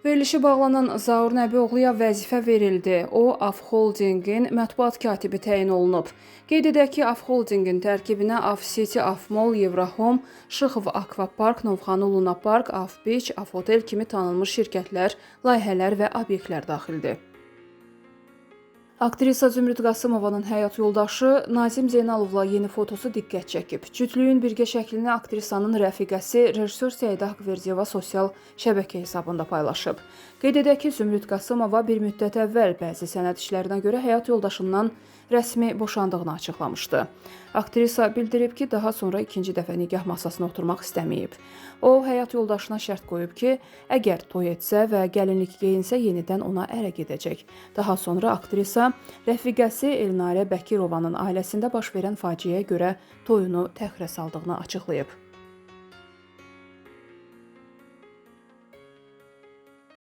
Verilişi bağlanan Zaur Nəbioğluya vəzifə verildi. O, AF Holdingin mətbuat katibi təyin olunub. Qeyd edək ki, AF Holdingin tərkibinə AF City, AF Mall, Evrahome, Şıxov Akvapark, Novxanı Luna Park, AF Beach, AF Hotel kimi tanınmış şirkətlər, layihələr və obyektlər daxildir. Aktrisa Zümrüd Qasımovanın həyat yoldaşı Nazim Zeynalovla yeni fotosu diqqət çəkib. Cütlüyün birgə şəklini aktrisanın rəfiqəsi rejissor Səidə Haqverdiyeva sosial şəbəkə hesabında paylaşıb. Qeyd edək ki, Zümrüd Qasımova bir müddət əvvəl bəzi sənəd işlərinə görə həyat yoldaşından rəsmi boşandığını açıqlamışdı. Aktrisa bildirib ki, daha sonra ikinci dəfə nikah masasına oturmaq istəməyib. O, həyat yoldaşına şərt qoyub ki, əgər toy etsə və gəlinlik geyinsə yenidən ona ərə gedəcək. Daha sonra aktrisa rəfiqəsi Elnarə Bəkirovanın ailəsində baş verən faciəyə görə toyunu təxirə saldığını açıqlayıb.